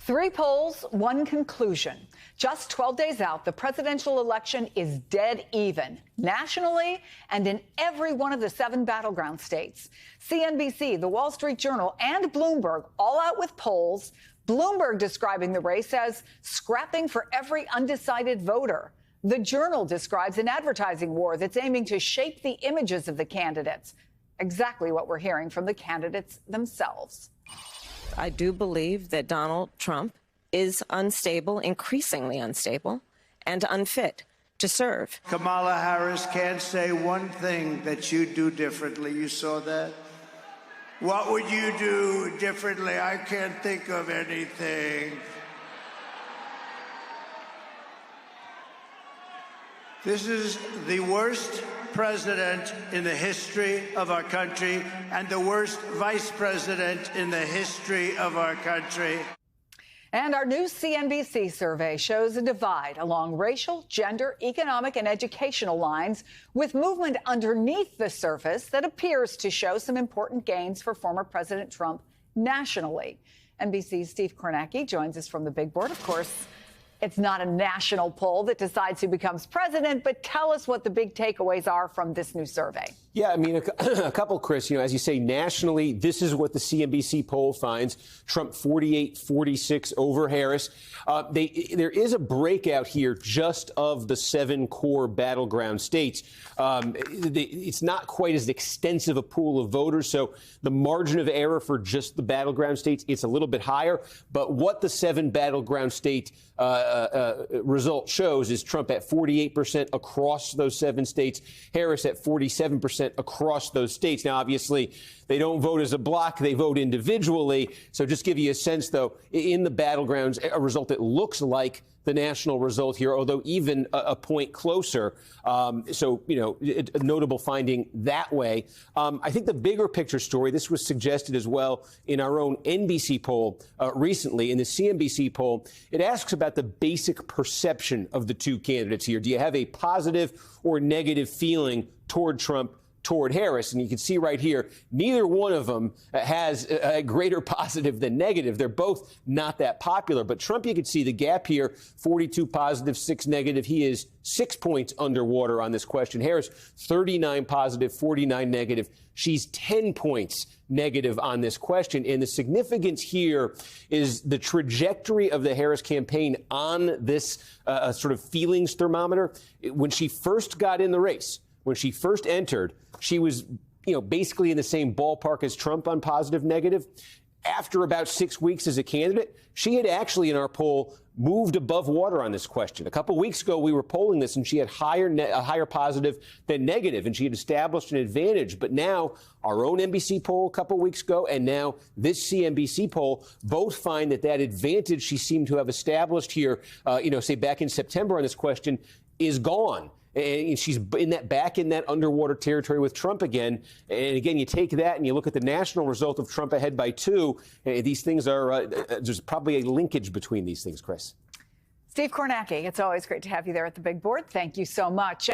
Three polls, one conclusion. Just 12 days out, the presidential election is dead even, nationally and in every one of the 7 battleground states. CNBC, The Wall Street Journal, and Bloomberg all out with polls. Bloomberg describing the race as scrapping for every undecided voter. The Journal describes an advertising war that's aiming to shape the images of the candidates. Exactly what we're hearing from the candidates themselves. I do believe that Donald Trump is unstable, increasingly unstable, and unfit to serve. Kamala Harris can't say one thing that you do differently. You saw that? What would you do differently? I can't think of anything. This is the worst president in the history of our country and the worst vice president in the history of our country. And our new CNBC survey shows a divide along racial, gender, economic, and educational lines, with movement underneath the surface that appears to show some important gains for former President Trump nationally. NBC's Steve Kornacki joins us from the big board. Of course, it's not a national poll that decides who becomes president, but tell us what the big takeaways are from this new survey. Yeah, I mean, a couple, Chris, as you say, nationally, this is what the CNBC poll finds. Trump 48-46 over Harris. There is a breakout here just of the 7 core battleground states. It's not quite as extensive a pool of voters, so the margin of error for just the battleground states, it's a little bit higher. But what the 7 battleground state result shows is Trump at 48% across those 7 states, Harris at 47% across those states. Now, obviously, they don't vote as a block. They vote individually. So just give you a sense, though, in the battlegrounds, a result that looks like the national result here, although even a point closer. So, a notable finding that way. I think the bigger picture story, this was suggested as well in our own NBC poll recently. In the CNBC poll, it asks about the basic perception of the two candidates here. Do you have a positive or negative feeling toward Trump, toward Harris? And you can see right here, neither one of them has a greater positive than negative. They're both not that popular. But Trump, you can see the gap here, 42 positive, 6 negative. He is 6 points underwater on this question. Harris, 39 positive, 49 negative. She's 10 points negative on this question. And the significance here is the trajectory of the Harris campaign on this sort of feelings thermometer. When she first got in the race, when she first entered, she was, basically in the same ballpark as Trump on positive, negative. After about 6 weeks as a candidate, she had actually, in our poll, moved above water on this question. A couple weeks ago, we were polling this, and she had a higher positive than negative, and she had established an advantage. But now, our own NBC poll a couple weeks ago, and now this CNBC poll, both find that advantage she seemed to have established here, say back in September on this question, is gone. And she's back in that underwater territory with Trump again. And again, you take that and you look at the national result of Trump ahead by 2. These things are, there's probably a linkage between these things, Chris. Steve Kornacki, it's always great to have you there at the big board. Thank you so much.